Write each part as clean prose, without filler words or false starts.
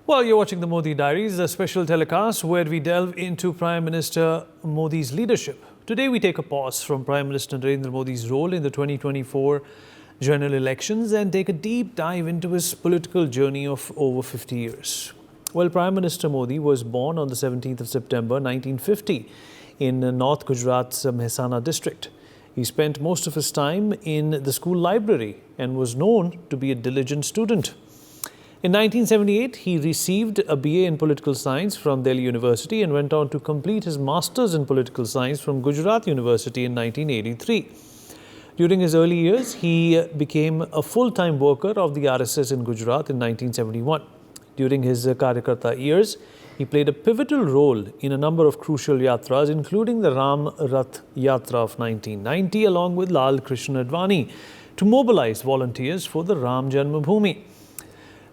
Well, you're watching the Modi Diaries, a special telecast where we delve into Prime Minister Modi's leadership. Today, we take a pause from Prime Minister Narendra Modi's role in the 2024 general elections and take a deep dive into his political journey of over 50 years. Well, Prime Minister Modi was born on the 17th of September 1950 in North Gujarat's Mehsana district. He spent most of his time in the school library and was known to be a diligent student. In 1978, he received a BA in Political Science from Delhi University and went on to complete his Masters in Political Science from Gujarat University in 1983. During his early years, he became a full-time worker of the RSS in Gujarat in 1971. During his Karyakarta years, he played a pivotal role in a number of crucial yatras, including the Ram Rath Yatra of 1990, along with Lal Krishna Advani, to mobilize volunteers for the Ram Janmabhoomi.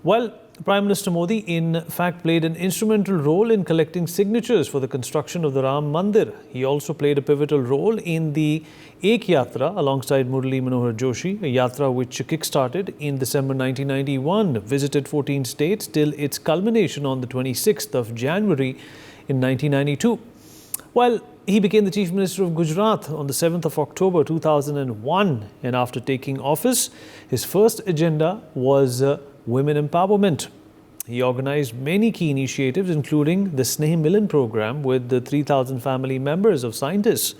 Well, Prime Minister Modi, in fact, played an instrumental role in collecting signatures for the construction of the Ram Mandir. He also played a pivotal role in the Ek Yatra alongside Murli Manohar Joshi, a yatra which kick-started in December 1991, visited 14 states till its culmination on the 26th of January in 1992. Well, he became the Chief Minister of Gujarat on the 7th of October 2001, and after taking office, his first agenda was women empowerment. He organized many key initiatives, including the Sneh Milan program with the 3,000 family members of scientists.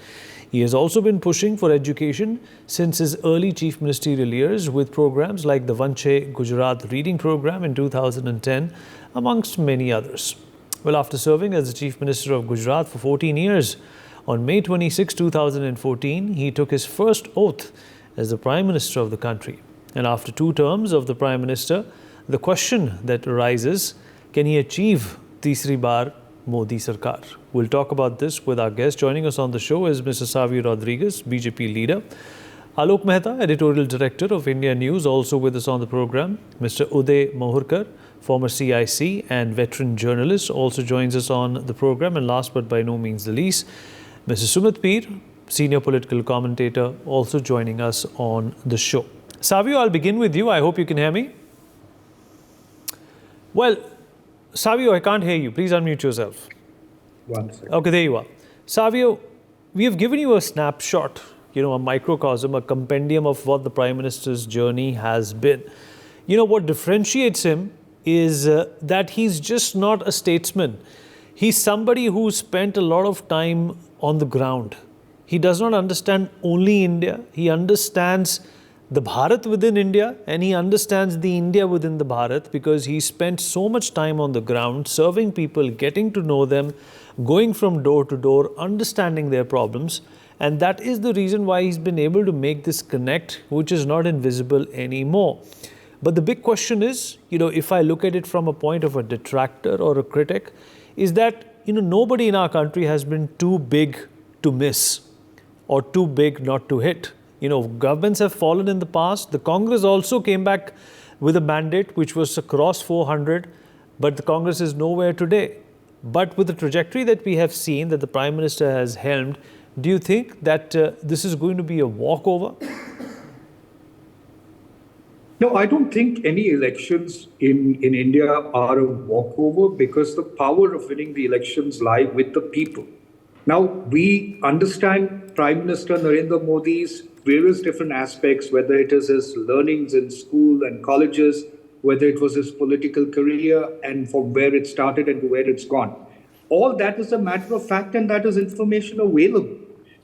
He has also been pushing for education since his early chief ministerial years with programs like the Vanche Gujarat Reading Program in 2010, amongst many others. Well, after serving as the Chief Minister of Gujarat for 14 years, on May 26, 2014, he took his first oath as the Prime Minister of the country. And after 2 terms of the Prime Minister, the question that arises, can he achieve Tisri Bar Modi Sarkar? We'll talk about this with our guest. Joining us on the show is Mr. Savio Rodriguez, BJP leader. Alok Mehta, editorial director of India News, also with us on the program. Mr. Uday Mohurkar, former CIC and veteran journalist, also joins us on the program. And last but by no means the least, Mr. Sumit Peer, senior political commentator, also joining us on the show. Savio, I'll begin with you. I hope you can hear me. Well, Savio, I can't hear you. Please unmute yourself. One second. Okay, there you are. Savio, we have given you a snapshot, a microcosm, a compendium of what the Prime Minister's journey has been. What differentiates him is that he's just not a statesman. He's somebody who spent a lot of time on the ground. He does not understand only India. He understands the Bharat within India, and he understands the India within the Bharat because he spent so much time on the ground, serving people, getting to know them, going from door to door, understanding their problems. And that is the reason why he's been able to make this connect, which is not invisible anymore. But the big question is, if I look at it from a point of a detractor or a critic, is that, nobody in our country has been too big to miss or too big not to hit. Governments have fallen in the past. The Congress also came back with a mandate which was across 400, but the Congress is nowhere today. But with the trajectory that we have seen that the Prime Minister has helmed, do you think that this is going to be a walkover? No, I don't think any elections in India are a walkover because the power of winning the elections lie with the people. Now, we understand Prime Minister Narendra Modi's various different aspects, whether it is his learnings in school and colleges, whether it was his political career and from where it started and to where it's gone. All that is a matter of fact and that is information available.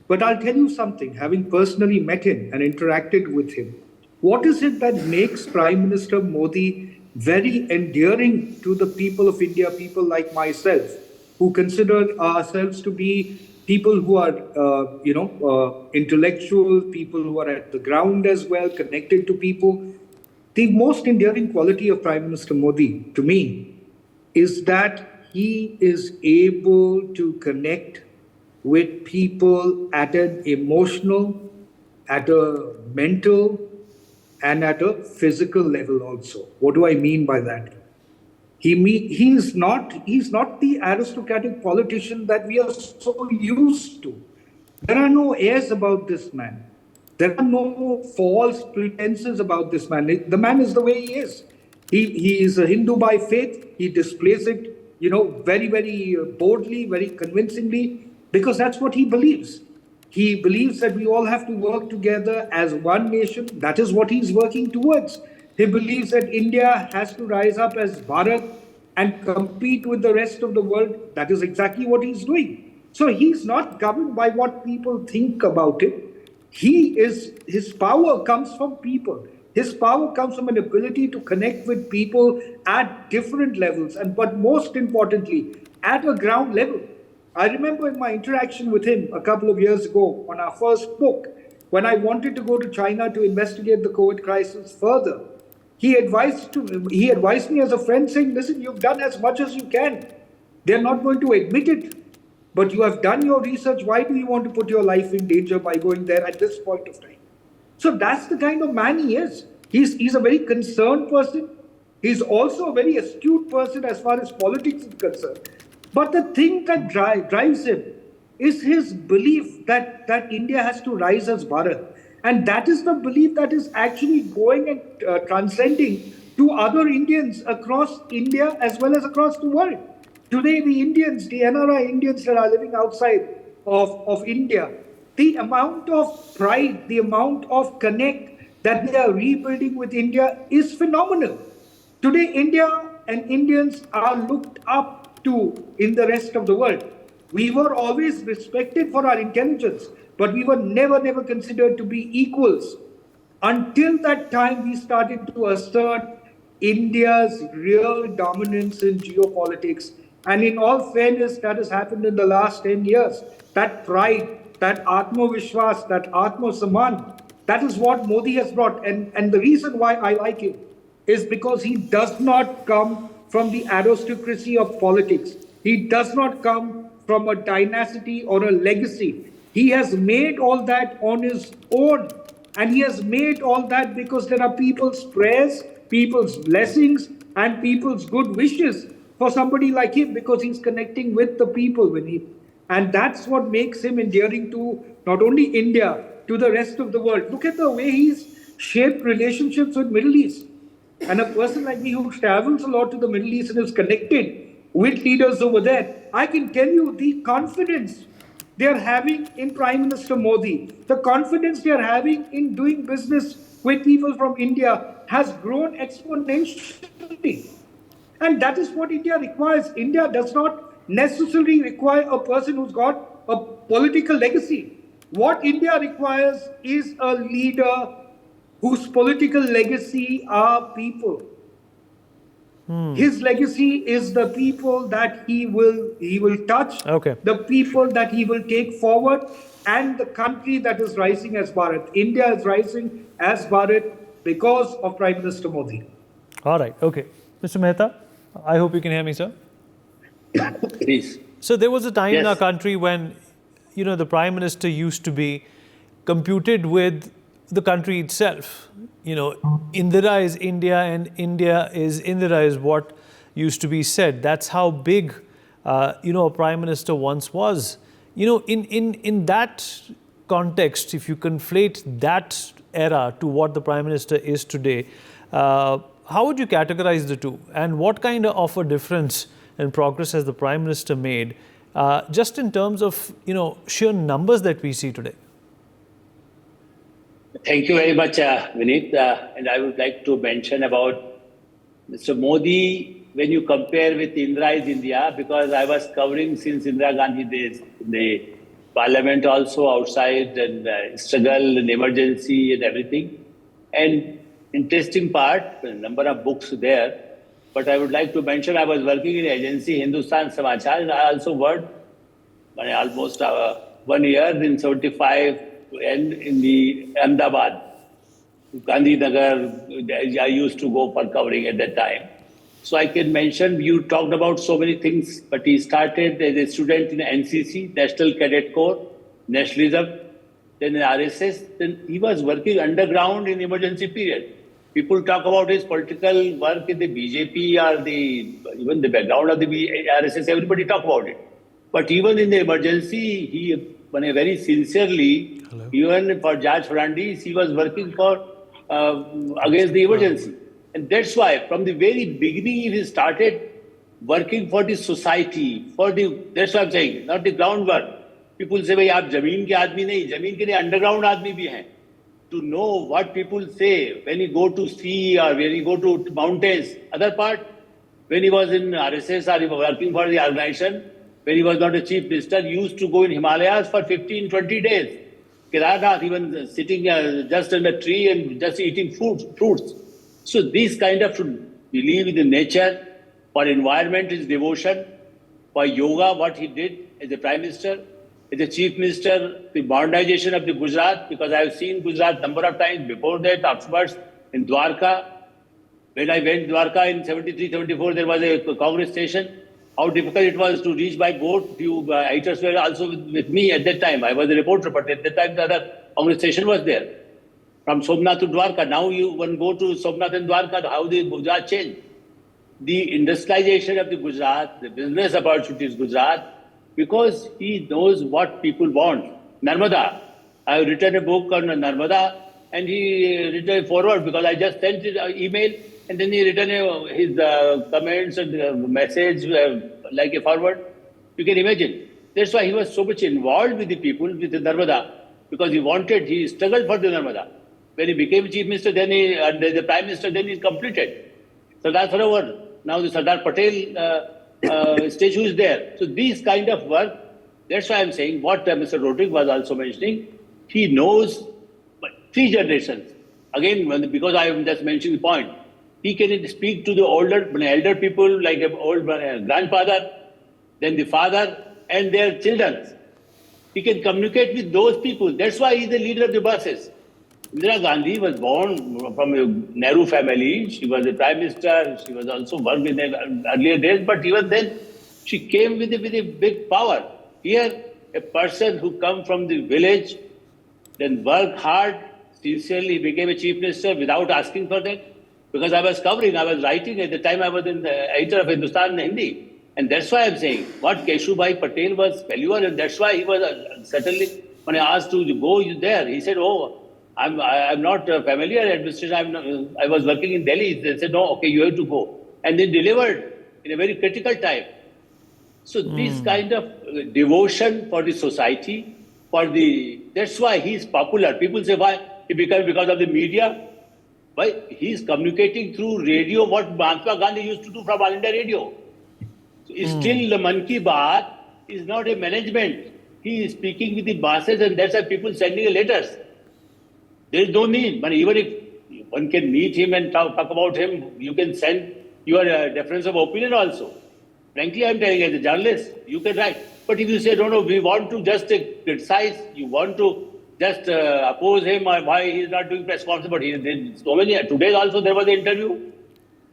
But I'll tell you something, having personally met him and interacted with him, what is it that makes Prime Minister Modi very endearing to the people of India, people like myself, who consider ourselves to be people who are, intellectual, people who are at the ground as well, connected to people. The most endearing quality of Prime Minister Modi, to me, is that he is able to connect with people at an emotional, at a mental, and at a physical level also. What do I mean by that? He's not the aristocratic politician that we are so used to. There are no airs about this man. There are no false pretenses about this man. The man is the way he is. He is a Hindu by faith. He displays it, very, very boldly, very convincingly, because that's what he believes. He believes that we all have to work together as one nation. That is what he's working towards. He believes that India has to rise up as Bharat and compete with the rest of the world. That is exactly what he's doing. So he's not governed by what people think about it. His power comes from people. His power comes from an ability to connect with people at different levels, but most importantly, at a ground level. I remember in my interaction with him a couple of years ago on our first book, when I wanted to go to China to investigate the COVID crisis further, he advised me as a friend, saying, listen, you've done as much as you can. They're not going to admit it, but you have done your research. Why do you want to put your life in danger by going there at this point of time? So that's the kind of man he is. He's a very concerned person. He's also a very astute person as far as politics is concerned. But the thing that drives him is his belief that India has to rise as Bharat. And that is the belief that is actually going and transcending to other Indians across India as well as across the world. Today, the Indians, the NRI Indians that are living outside of India, the amount of pride, the amount of connect that they are rebuilding with India is phenomenal. Today, India and Indians are looked up to in the rest of the world. We were always respected for our intelligence, but we were never considered to be equals. Until that time, we started to assert India's real dominance in geopolitics. And in all fairness, that has happened in the last 10 years. That pride, that Atma-Vishwas, that Atma-Saman, that is what Modi has brought. And the reason why I like him is because he does not come from the aristocracy of politics. He does not come from a dynasty or a legacy. He has made all that on his own. And he has made all that because there are people's prayers, people's blessings, and people's good wishes for somebody like him, because he's connecting with the people with him. And that's what makes him endearing to not only India, to the rest of the world. Look at the way he's shaped relationships with Middle East. And a person like me who travels a lot to the Middle East and is connected with leaders over there, I can tell you the confidence they are having in Prime Minister Modi, the confidence they are having in doing business with people from India has grown exponentially. And that is what India requires. India does not necessarily require a person who's got a political legacy. What India requires is a leader whose political legacy are people. His legacy is the people that he will touch, the people that he will take forward, and the country that is rising as Bharat. India is rising as Bharat because of Prime Minister Modi. All right. Okay. Mr. Mehta, I hope you can hear me, sir. Please. So there was a time in our country when, the Prime Minister used to be computed with the country itself. Indira is India and India is Indira is what used to be said. That's how big, a Prime Minister once was. In that context, if you conflate that era to what the Prime Minister is today, how would you categorize the two? And what kind of a difference and progress has the Prime Minister made, just in terms of, sheer numbers that we see today? Thank you very much, Vineet. And I would like to mention about Mr. Modi, when you compare with Indira's India, because I was covering since Indira Gandhi days in the parliament, also outside, and struggle and emergency and everything. And interesting part, a number of books there. But I would like to mention I was working in agency Hindustan Samachar, and I also worked almost 1 year in 75 and in the Ahmedabad, Gandhinagar. I used to go for covering at that time. So I can mention, you talked about so many things, but he started as a student in NCC, National Cadet Corps, Nationalism, then in RSS, then he was working underground in emergency period. People talk about his political work in the BJP or even the background of the RSS, everybody talk about it. But even in the emergency, he very sincerely, even for Judge Fernandes, he was working for against the emergency. And that's why from the very beginning, he started working for the society, that's what I'm saying, not the groundwork. People say, "Bhai, aap zameen ke aadmi nahi, zameen ke nahi, underground aadmi bhi hain." To know what people say when you go to sea or when you go to mountains. Other part, when he was in RSS or he was working for the organization, when he was not a chief minister, he used to go in Himalayas for 15, 20 days. Karyakarta, even sitting just under a tree and just eating fruits. So these kind of should believe in the nature. For environment, his devotion. For yoga, what he did as a prime minister. As a chief minister, the modernization of the Gujarat, because I have seen Gujarat number of times before that, afterwards in Dwarka. When I went Dwarka in 73, 74, there was a Congress station. How difficult it was to reach by boat. Few writers were also with me at that time. I was a reporter, but at that time the other Congress station was there. From Somnath to Dwarka. Now you when go to Somnath and Dwarka, how the Gujarat changed. The industrialization of the Gujarat, the business opportunities Gujarat, because he knows what people want. Narmada. I have written a book on Narmada and he written a forward because I just sent it an email and then he written his comments and message like a forward. You can imagine. That's why he was so much involved with the people, with the Narmada, because he struggled for the Narmada. When he became chief minister, then the prime minister, then he completed. Sardar Sarovar, now the Sardar Patel statue is there. So these kind of work, that's why I'm saying what Mr. Rodrigue was also mentioning, he knows 3 generations. Again, because I am just mentioning the point, he can speak to the elder people like an old grandfather, then the father and their children. He can communicate with those people. That's why he's the leader of the masses. Indira Gandhi was born from a Nehru family. She was a prime minister. She was also worked in the earlier days. But even then, she came with a big power. Here, a person who come from the village, then work hard, sincerely became a chief minister without asking for that. Because I was writing at the time I was in the editor of Hindustan Hindi. And that's why I'm saying what Keshubhai Patel was failure, and that's why he was certainly, when I asked to go there, he said, "Oh, I'm not familiar administration. I was working in Delhi." They said, "No, okay, you have to go." And they delivered in a very critical time. So this kind of devotion for the society, that's why he's popular. People say, why? He became because of the media. Why? He's communicating through radio what Mahatma Gandhi used to do from All India Radio. So still the Man Ki Baat is not a management. He is speaking with the masses, and that's why people sending letters. There is no need. But even if one can meet him and talk about him, you can send your difference of opinion also. Frankly, I'm telling you, as a journalist, you can write. But if you say, no, we want to just criticize, you want to just oppose him or why he's not doing press conference, but he did so many. Today also there was an interview.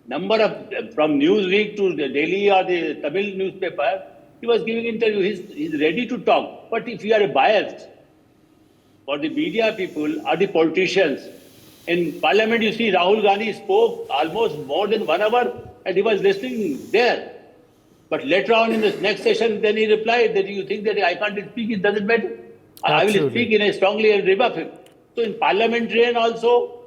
Number of, from Newsweek to the Daily or the Tamil newspaper, he was giving interview. He's ready to talk. But if you are biased, for the media people or the politicians, in parliament you see Rahul Gandhi spoke almost more than 1 hour and he was listening there. But later on in the next session, then he replied that you think that I can't speak, it doesn't matter. I will speak in a strongly and rebuff him. So in parliamentarian also,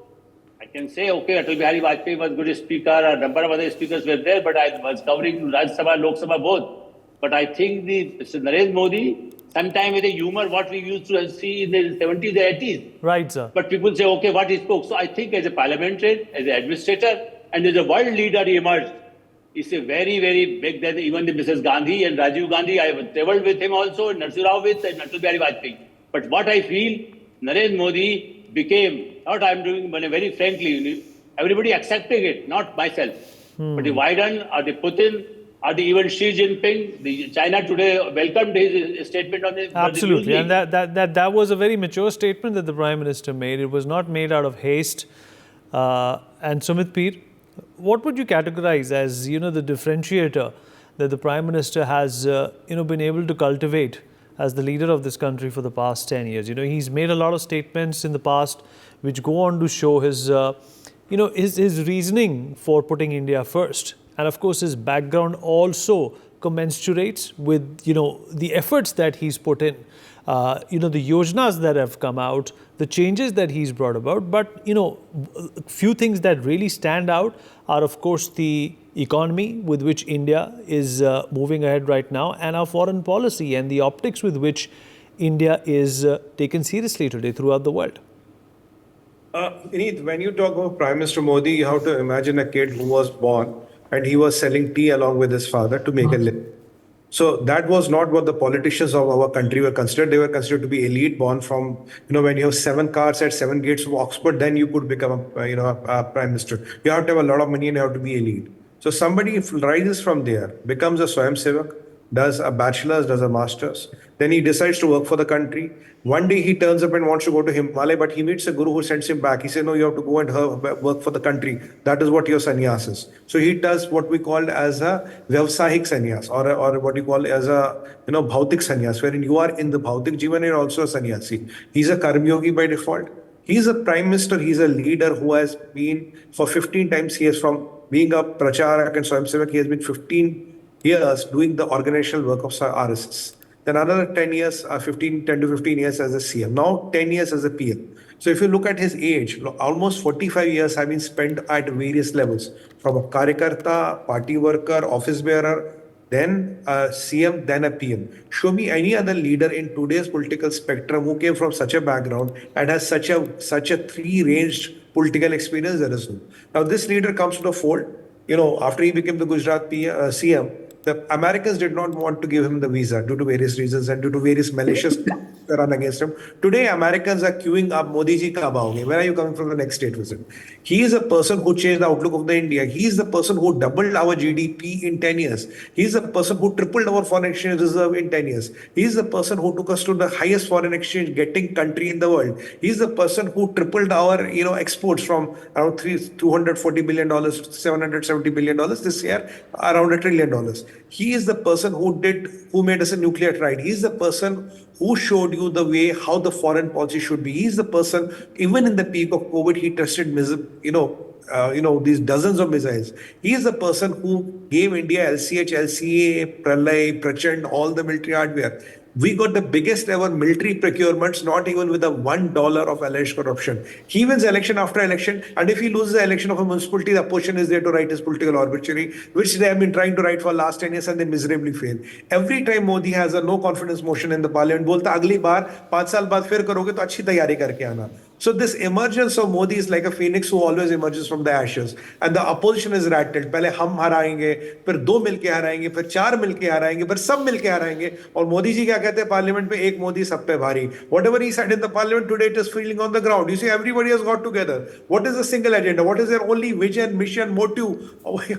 I can say, okay, Atal Bihari Vajpayee was a good speaker, a number of other speakers were there, but I was covering Rajya Sabha, Lok Sabha both. But I think Mr. Narendra Modi, sometime with a humor, what we used to see in the 70s, 80s. Right, sir. But people say, okay, what he spoke. So I think as a parliamentarian, as an administrator, and as a world leader, he emerged. It's a very, very big, that even the Mrs. Gandhi and Rajiv Gandhi, I have traveled with him also, and Narsingh Rao with, and Atal Bihari Vajpayee. But what I feel, Narendra Modi became, not I'm doing, but very frankly, everybody accepting it, not myself. But the Biden or the Putin or the even Xi Jinping, the China today welcomed his statement on the Absolutely, on the and that was a very mature statement that the Prime Minister made. It was not made out of haste. And Sumit Peer, what would you categorize as, the differentiator that the Prime Minister has, been able to cultivate as the leader of this country for the past 10 years? He's made a lot of statements in the past which go on to show his, his reasoning for putting India first. And of course, his background also commensurates with, the efforts that he's put in, the yojnas that have come out, the changes that he's brought about. But, few things that really stand out are, of course, the economy with which India is moving ahead right now, and our foreign policy and the optics with which India is taken seriously today throughout the world? Vineet, when you talk about Prime Minister Modi, you have to imagine a kid who was born and he was selling tea along with his father to make a living. So that was not what the politicians of our country were considered. They were considered to be elite, born from, when you have 7 cars at 7 gates of Oxford, then you could become a prime minister. You have to have a lot of money and you have to be elite. So somebody rises from there, becomes a Swayamsevak, does a bachelor's, does a master's. Then he decides to work for the country. One day he turns up and wants to go to Himalaya, but he meets a guru who sends him back. He says, no, you have to go and work for the country. That is what your sannyas is. So he does what we call as a vyavsahik sannyas, or what you call as a, bhautik sannyas, wherein you are in the bhautik jivan and also a sannyasi. He's a karmyogi by default. He's a prime minister. He's a leader who has been for 15 times. He is from being a pracharak and Swayamsevak. He has been 15 years doing the organizational work of RSS. Then another 10 years, 10 to 15 years as a CM. Now 10 years as a PM. So if you look at his age, almost 45 years have been spent at various levels. From a Karyakarta, party worker, office bearer, then a CM, then a PM. Show me any other leader in today's political spectrum who came from such a background and has such a three-ranged political experience. There is no. Now this leader comes to the fold. After he became the Gujarat CM, the Americans did not want to give him the visa due to various reasons and due to various malicious run against him. Today, Americans are queuing up, Modi ji kab aoge? Where are you coming from the next state visit? He is a person who changed the outlook of the India. He is the person who doubled our GDP in 10 years. He is the person who tripled our foreign exchange reserve in 10 years. He is the person who took us to the highest foreign exchange getting country in the world. He is the person who tripled our exports from around $240 billion to $770 billion this year, around $1 trillion. He is the person who made us a nuclear triad. He is the person who showed you the way how the foreign policy should be. He is the person, even in the peak of COVID, he tested, these dozens of missiles. He is the person who gave India LCH, LCA, Pralay, Prachand, all the military hardware. We got the biggest ever military procurements, not even with a $1 of alleged corruption. He wins election after election, and if he loses the election of a municipality, the opposition is there to write his political obituary, which they have been trying to write for the last 10 years and they miserably fail. Every time Modi has a no confidence motion in the parliament, bolta agli baar 5 saal baad fir karoge to achhi tayari karke aana. So this emergence of Modi is like a phoenix who always emerges from the ashes. And the opposition is rattled. पहले हम हराएंगे, फिर 2 मिलके हराएंगे, फिर 4 मिलके हराएंगे, फिर सब मिलके हराएंगे. और मोदी जी क्या कहते हैं पार्लियामेंट में, एक मोदी सब पे भारी. Whatever he said in the parliament today, it is feeling on the ground. You see, everybody has got together. What is the single agenda? What is their only vision, mission, motive?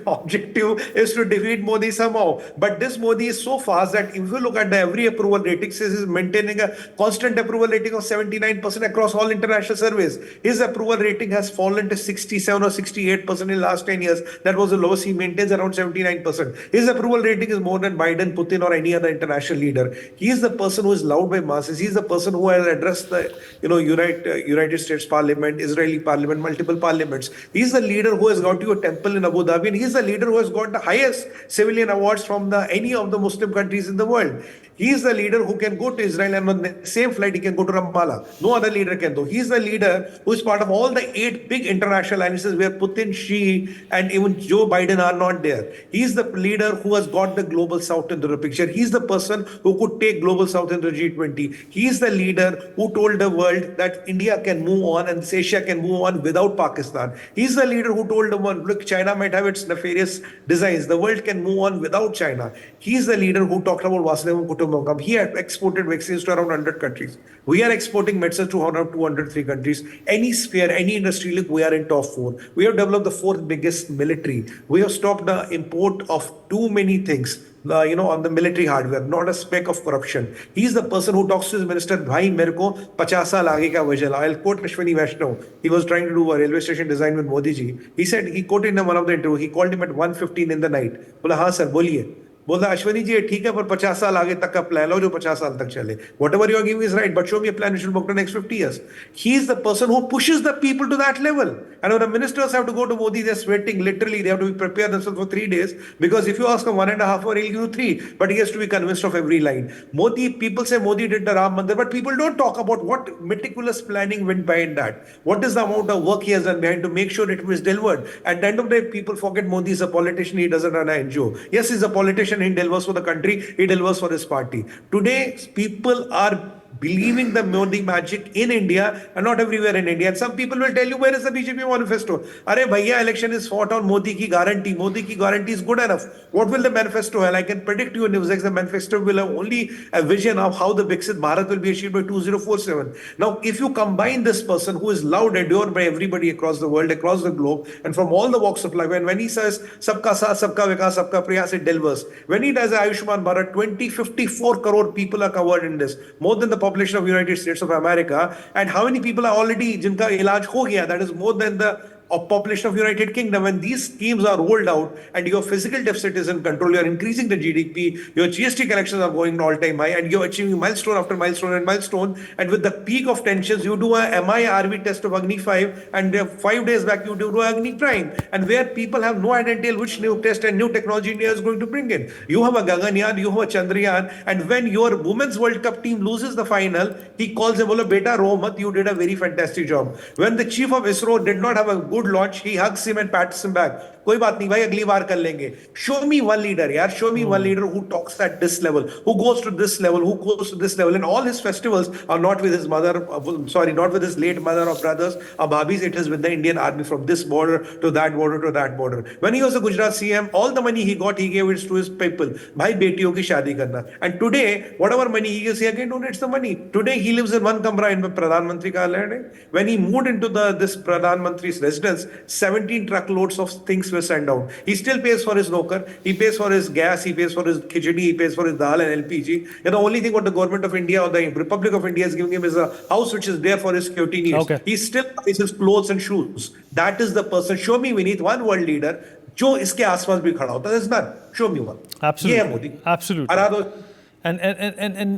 Objective is to defeat Modi somehow. But this Modi is so fast that if you look at the every approval rating, says is maintaining a constant approval rating of 79% across all international surveys. His approval rating has fallen to 67 or 68% in the last 10 years. That was the lowest. He maintains around 79%. His approval rating is more than Biden, Putin, or any other international leader. He is the person who is loved by masses. He is the person who has addressed the United States Parliament, Israeli Parliament, multiple parliaments. He is the leader who has got you a temple in Abu Dhabi, and he is the leader who has got the highest civilian awards from any of the Muslim countries in the world. He is the leader who can go to Israel and on the same flight he can go to Ramallah. No other leader can do. He is the leader who is part of all the 8 big international alliances where Putin, Xi, and even Joe Biden are not there. He is the leader who has got the global south into the picture. He is the person who could take global south into the G20. He is the leader who told the world that India can move on and Asia can move on without Pakistan. He is the leader who told the world, look, China might have its nefarious designs. The world can move on without China. He is the leader who talked about Vasudevam Kutumbakam. He had exported vaccines to around 100 countries. We are exporting medicines to around 203 countries. Any sphere, any industry, look, we are in top 4. We have developed the 4th biggest military. We have stopped the import of too many things. On the military hardware, not a speck of corruption. He's the person who talks to his minister, Bhai, mereko 50 saal aage ka vision. I'll quote Ashwini Vaishnav. He was trying to do a railway station design with Modi ji. He said, he quoted in one of the interview, he called him at 1:15 in the night. Bola, haan sir, boliye. बोला अश्वनी जी ये ठीक है पर 50 साल आगे तक का plan लो जो 50 साल तक चले. Whatever you are giving is right, but show me a plan which will work for the next 50 years. He is the person who pushes the people to that level. And when the ministers have to go to Modi, they're sweating literally. They have to prepare themselves for 3 days because if you ask him 1.5 hours, he'll give you 3. But he has to be convinced of every line. Modi, people say Modi did the Ram Mandir, but people don't talk about what meticulous planning went behind that. What is the amount of work he has done behind to make sure it was delivered. At the end of the day, people forget Modi is a politician. He doesn't run an NGO. Yes, he's a politician. He delivers for the country. He delivers for his party. Today, people are believing the Modi magic in India and not everywhere in India. And some people will tell you, where is the BJP manifesto? Arey bhaiya, election is fought on Modi ki guarantee. Modi ki guarantee is good enough. What will the manifesto have? I can predict you in NewsX, the manifesto will have only a vision of how the Viksit Bharat will be achieved by 2047. Now, if you combine this person who is loved, adored by everybody across the world, across the globe, and from all the walks of life, and when he says, Sabka Saath, Sabka Vikas, Sabka Prayas, it delivers. When he does Ayushman Bharat, 54 crore people are covered in this. More than the population of United States of America. And how many people are already jinka ilaj ho gaya? That is more than the population of United Kingdom. When these schemes are rolled out and your physical deficit is in control, you're increasing the GDP, your GST collections are going all-time high, and you're achieving milestone after milestone and milestone. And with the peak of tensions, you do a MI-RV test of Agni 5, and 5 days back you do Agni Prime, and where people have no identity which new test and new technology India is going to bring in. You have a Gaganyaan, you have a Chandrayaan, and when your Women's World Cup team loses the final, he calls him, "Bolo, beta, ro mat, you did a very fantastic job." When the chief of ISRO did not have a good launch, he hugs him and pats him back. कोई बात नहीं भाई, अगली बार कर लेंगे. Show me one leader, yaar. Show me one leader who talks at this level, who goes to this level, who goes to this level. And all his festivals are not with his mother, not with his late mother or brothers or bhabis. It is with the Indian army from this border to that border to that border. When he was a Gujarat CM, all the money he got, he gave it to his people. Bhai betiyon ki shaadi karna. And today, whatever money he gives, he again donates the money. Today, he lives in one kamra in Pradhan Mantri ka land. When he moved into this Pradhan Mantri's residence, 17 truckloads of things were sent down. He still pays for his nokar, he pays for his gas, he pays for his khichdi, he pays for his dal and LPG. And the only thing what the government of India or the Republic of India is giving him is a house which is there for his security needs. Okay. He still buys his clothes and shoes. That is the person. Show me, we need one world leader जो इसके आसपास भी खड़ा होता है. There's none. Show me one. Absolutely. ये है Modi. Absolutely. हरा दो.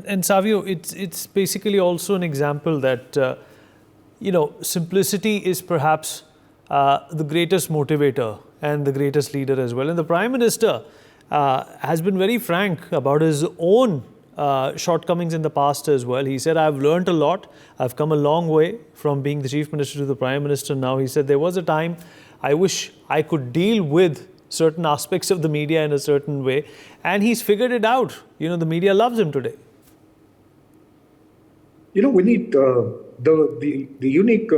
And Savio, it's basically also an example that simplicity is perhaps the greatest motivator and the greatest leader as well. And the Prime Minister has been very frank about his own shortcomings in the past as well. He said, "I've learned a lot. I've come a long way from being the Chief Minister to the Prime Minister now." He said, "There was a time I wish I could deal with certain aspects of the media in a certain way." And he's figured it out. The media loves him today. We need the unique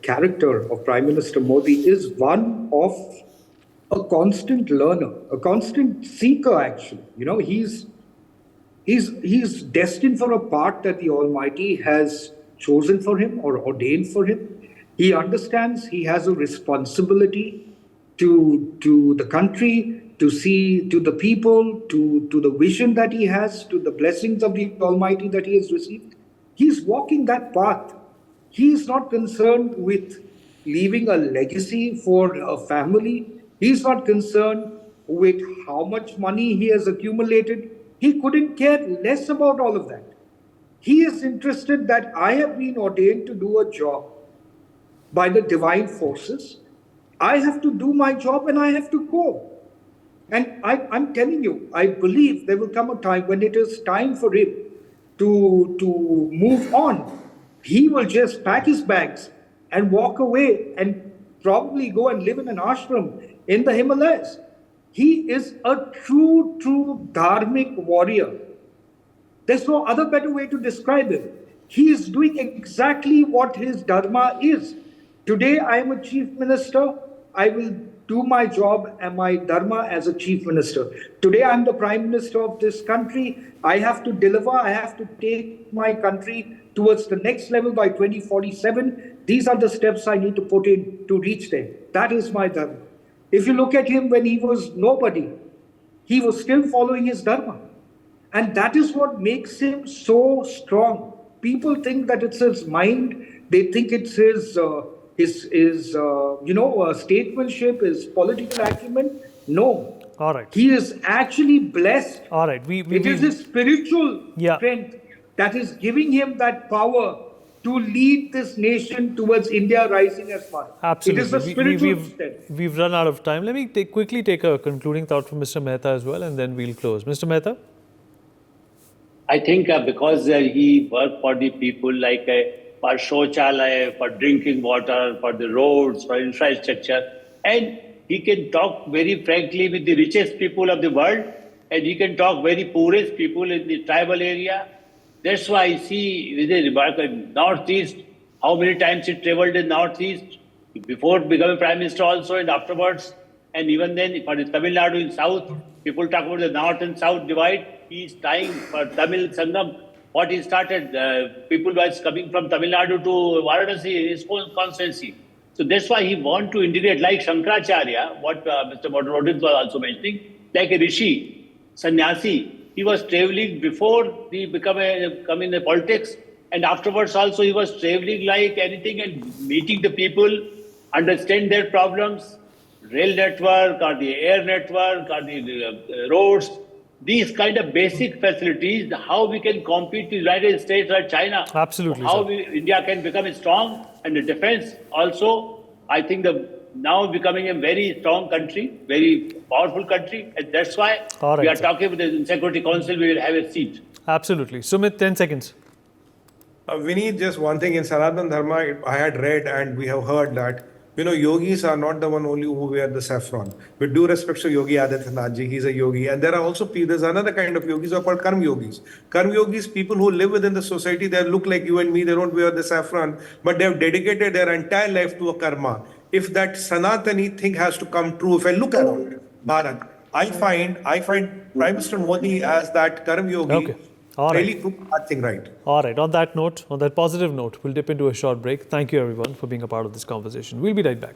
character of Prime Minister Modi is one of a constant learner, a constant seeker. Actually, he's destined for a path that the Almighty has chosen for him or ordained for him. He understands he has a responsibility to the country, to see to the people, to the vision that he has, to the blessings of the Almighty that he has received. He's walking that path. He is not concerned with leaving a legacy for a family. He's not concerned with how much money he has accumulated. He couldn't care less about all of that. He is interested that I have been ordained to do a job by the divine forces. I have to do my job and I have to go. And I'm telling you, I believe there will come a time when it is time for him to move on. He will just pack his bags and walk away and probably go and live in an ashram in the Himalayas. He is a true dharmic warrior. There's no other better way to describe him. He is doing exactly what his dharma is. Today, I am a chief minister. I will do my job and my dharma as a chief minister. Today, I'm the prime minister of this country. I have to deliver. I have to take my country towards the next level by 2047. These are the steps I need to put in to reach there. That is my dharma. If you look at him when he was nobody, he was still following his dharma. And that is what makes him so strong. People think that it's his mind. They think it's his statesmanship, his political acumen. No, All right. He is actually blessed. All right. It is his spiritual Yeah. strength that is giving him that power to lead this nation towards India rising as one. Absolutely. It is the spiritual strength. We've run out of time. Let me quickly take a concluding thought from Mr. Mehta as well, and then we'll close. Mr. Mehta? I think because he worked for the people, like for Shochalaya, for drinking water, for the roads, for infrastructure, and he can talk very frankly with the richest people of the world, and he can talk very poorest people in the tribal area. That's why I see with a remark in Northeast, how many times he traveled in Northeast before becoming Prime Minister also and afterwards. And even then for the Tamil Nadu in South, people talk about the North and South divide. He is trying for Tamil Sangam. What he started, people was coming from Tamil Nadu to Varanasi, his own constituency. So that's why he want to integrate, like Shankaracharya, what Mr. Rodin was also mentioning, like a rishi, sannyasi. He was traveling before he come in the politics, and afterwards also he was traveling like anything and meeting the people, understand their problems, rail network or the air network or the roads, these kind of basic facilities, how we can compete with the United States or China. Absolutely, How sir. India can become strong, and the defense also, I think now becoming a very strong country, very powerful country, and that's why All right, we are sir. talking with the Security Council, we will have a seat. Absolutely. Sumit, 10 seconds. Vinny, just one thing in Sanatan Dharma, I had read and we have heard that, yogis are not the one only who wear the saffron. With due respect to Yogi Adityanath ji, he's a yogi. And there are also there's another kind of yogis who are called karma yogis. Karma yogis, people who live within the society, they look like you and me, they don't wear the saffron, but they have dedicated their entire life to a karma. If that Sanatani thing has to come true, if I look around Bharat, I find Prime Minister Modi as that karma yogi. Okay. All right. Really proved that thing right. All right. On that note, on that positive note, we'll dip into a short break. Thank you, everyone, for being a part of this conversation. We'll be right back.